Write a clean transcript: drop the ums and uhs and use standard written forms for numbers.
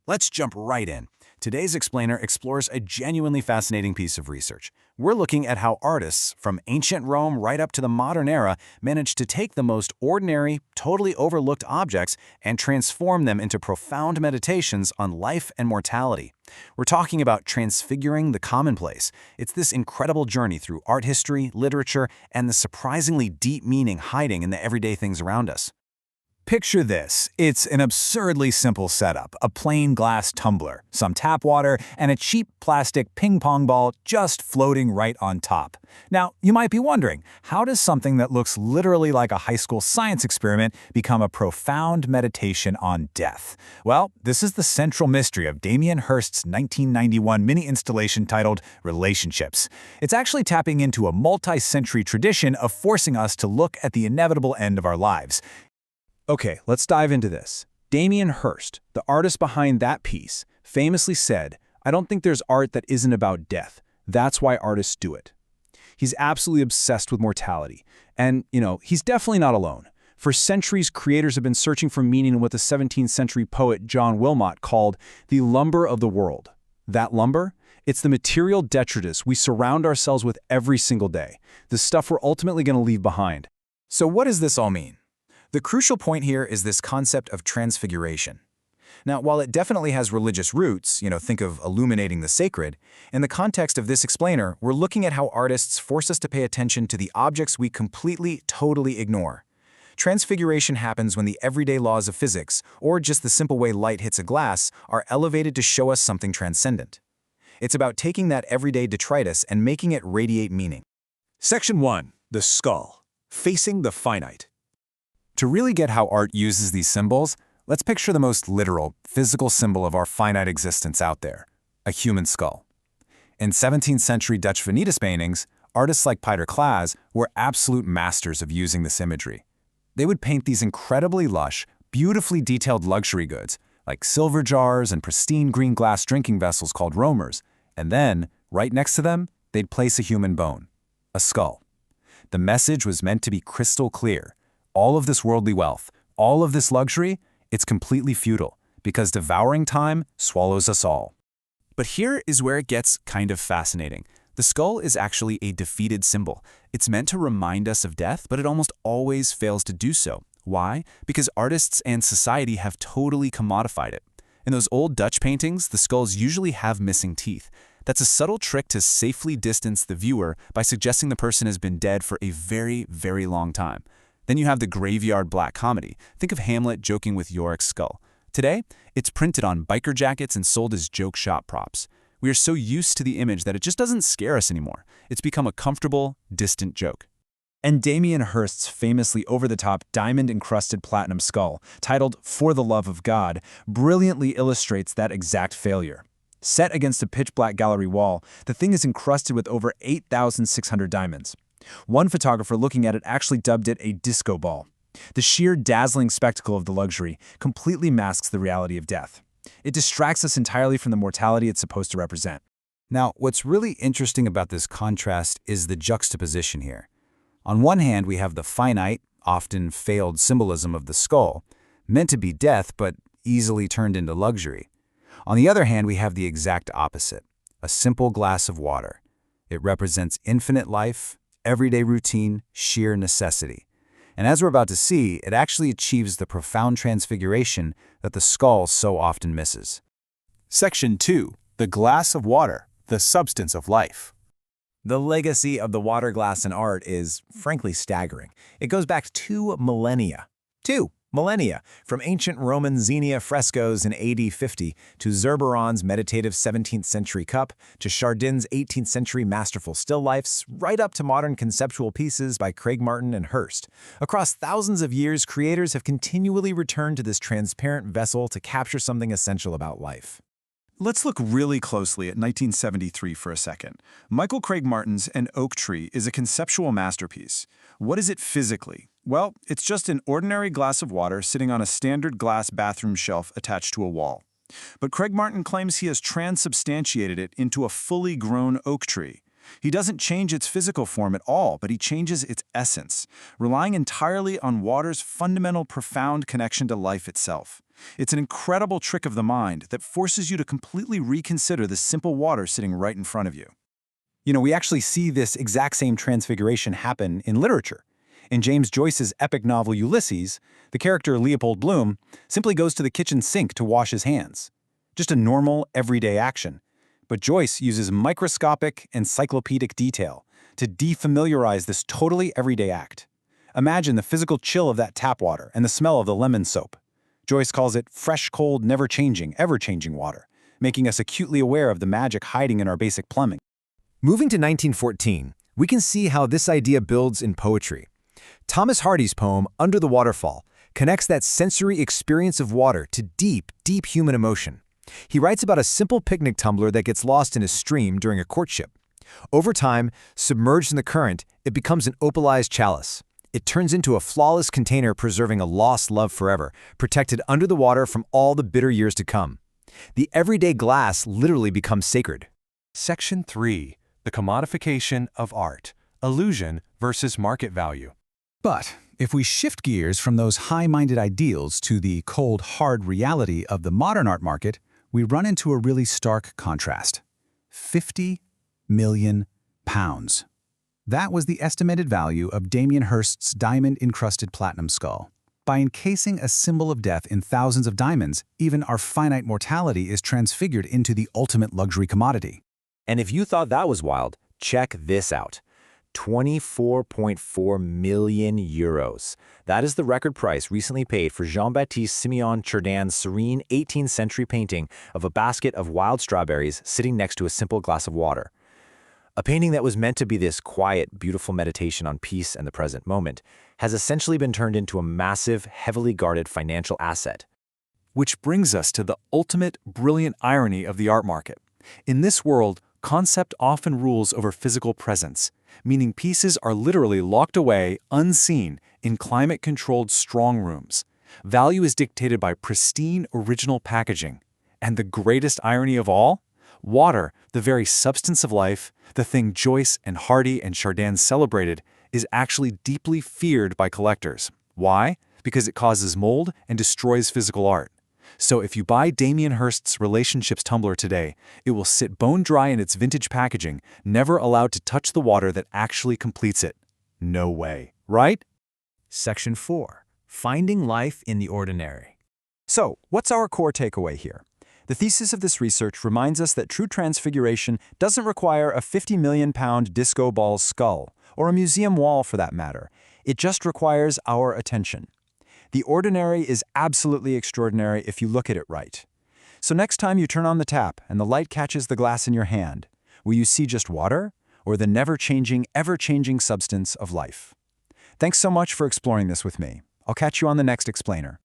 Let's jump right in. Today's explainer explores a genuinely fascinating piece of research. We're looking at how artists, from ancient Rome right up to the modern era, managed to take the most ordinary, totally overlooked objects and transform them into profound meditations on life and mortality. We're talking about transfiguring the commonplace. It's this incredible journey through art history, literature, and the surprisingly deep meaning hiding in the everyday things around us. Picture this. It's an absurdly simple setup, a plain glass tumbler, some tap water, and a cheap plastic ping-pong ball just floating right on top. Now, you might be wondering, how does something that looks literally like a high school science experiment become a profound meditation on death? Well, this is the central mystery of Damien Hirst's 1991 mini-installation titled Relationships. It's actually tapping into a multi-century tradition of forcing us to look at the inevitable end of our lives. Okay, let's dive into this. Damien Hirst, the artist behind that piece, famously said, "I don't think there's art that isn't about death. That's why artists do it." He's absolutely obsessed with mortality. And, he's definitely not alone. For centuries, creators have been searching for meaning in what the 17th century poet John Wilmot called the lumber of the world. That lumber? It's the material detritus we surround ourselves with every single day, the stuff we're ultimately going to leave behind. So what does this all mean? The crucial point here is this concept of transfiguration. Now, while it definitely has religious roots, think of illuminating the sacred, in the context of this explainer, we're looking at how artists force us to pay attention to the objects we completely, totally ignore. Transfiguration happens when the everyday laws of physics, or just the simple way light hits a glass, are elevated to show us something transcendent. It's about taking that everyday detritus and making it radiate meaning. Section 1. The skull. Facing the finite. To really get how art uses these symbols, let's picture the most literal, physical symbol of our finite existence out there, a human skull. In 17th century Dutch Vanitas paintings, artists like Pieter Claes were absolute masters of using this imagery. They would paint these incredibly lush, beautifully detailed luxury goods, like silver jars and pristine green glass drinking vessels called roamers, and then, right next to them, they'd place a human bone, a skull. The message was meant to be crystal clear. All of this worldly wealth, all of this luxury, it's completely futile, because devouring time swallows us all. But here is where it gets kind of fascinating. The skull is actually a defeated symbol. It's meant to remind us of death, but it almost always fails to do so. Why? Because artists and society have totally commodified it. In those old Dutch paintings, the skulls usually have missing teeth. That's a subtle trick to safely distance the viewer by suggesting the person has been dead for a very, very long time. Then you have the graveyard black comedy. Think of Hamlet joking with Yorick's skull. Today, it's printed on biker jackets and sold as joke shop props. We are so used to the image that it just doesn't scare us anymore. It's become a comfortable, distant joke. And Damien Hirst's famously over-the-top diamond-encrusted platinum skull, titled For the Love of God, brilliantly illustrates that exact failure. Set against a pitch-black gallery wall, the thing is encrusted with over 8,600 diamonds. One photographer looking at it actually dubbed it a disco ball. The sheer dazzling spectacle of the luxury completely masks the reality of death. It distracts us entirely from the mortality it's supposed to represent. Now, what's really interesting about this contrast is the juxtaposition here. On one hand, we have the finite, often failed symbolism of the skull, meant to be death but easily turned into luxury. On the other hand, we have the exact opposite, a simple glass of water. It represents infinite life, everyday routine, sheer necessity. And as we're about to see, it actually achieves the profound transfiguration that the skull so often misses. Section 2. The glass of water, the substance of life. The legacy of the water glass in art is, frankly, staggering. It goes back 2 millennia. 2 millennia, from ancient Roman Xenia frescoes in AD 50 to Zurbaron's meditative 17th century cup to Chardin's 18th century masterful still lifes, right up to modern conceptual pieces by Craig Martin and Hirst. Across thousands of years, creators have continually returned to this transparent vessel to capture something essential about life. Let's look really closely at 1973 for a second. Michael Craig Martin's An Oak Tree is a conceptual masterpiece. What is it physically? Well, it's just an ordinary glass of water sitting on a standard glass bathroom shelf attached to a wall. But Craig Martin claims he has transubstantiated it into a fully grown oak tree. He doesn't change its physical form at all, but he changes its essence, relying entirely on water's fundamental, profound connection to life itself. It's an incredible trick of the mind that forces you to completely reconsider the simple water sitting right in front of you. We actually see this exact same transfiguration happen in literature. In James Joyce's epic novel Ulysses, the character Leopold Bloom simply goes to the kitchen sink to wash his hands. Just a normal, everyday action. But Joyce uses microscopic, encyclopedic detail to defamiliarize this totally everyday act. Imagine the physical chill of that tap water and the smell of the lemon soap. Joyce calls it fresh, cold, never-changing, ever-changing water, making us acutely aware of the magic hiding in our basic plumbing. Moving to 1914, we can see how this idea builds in poetry. Thomas Hardy's poem, Under the Waterfall, connects that sensory experience of water to deep, deep human emotion. He writes about a simple picnic tumbler that gets lost in a stream during a courtship. Over time, submerged in the current, it becomes an opalized chalice. It turns into a flawless container preserving a lost love forever, protected under the water from all the bitter years to come. The everyday glass literally becomes sacred. Section 3. The commodification of art. Illusion versus market value. But if we shift gears from those high-minded ideals to the cold, hard reality of the modern art market, we run into a really stark contrast. 50 million pounds. That was the estimated value of Damien Hirst's diamond-encrusted platinum skull. By encasing a symbol of death in thousands of diamonds, even our finite mortality is transfigured into the ultimate luxury commodity. And if you thought that was wild, check this out. 24.4 million euros. That is the record price recently paid for Jean-Baptiste Simeon Chardin's serene 18th century painting of a basket of wild strawberries sitting next to a simple glass of water. A painting that was meant to be this quiet, beautiful meditation on peace and the present moment has essentially been turned into a massive, heavily guarded financial asset. Which brings us to the ultimate brilliant irony of the art market. In this world, concept often rules over physical presence, meaning pieces are literally locked away, unseen, in climate-controlled strong rooms. Value is dictated by pristine, original packaging. And the greatest irony of all? Water, the very substance of life, the thing Joyce and Hardy and Chardin celebrated, is actually deeply feared by collectors. Why? Because it causes mold and destroys physical art. So if you buy Damien Hirst's Relationships tumbler today, it will sit bone dry in its vintage packaging, never allowed to touch the water that actually completes it. No way, right? Section 4. Finding life in the ordinary. So, what's our core takeaway here? The thesis of this research reminds us that true transfiguration doesn't require a 50 million pound disco ball skull, or a museum wall for that matter. It just requires our attention. The ordinary is absolutely extraordinary if you look at it right. So next time you turn on the tap and the light catches the glass in your hand, will you see just water or the never-changing, ever-changing substance of life? Thanks so much for exploring this with me. I'll catch you on the next explainer.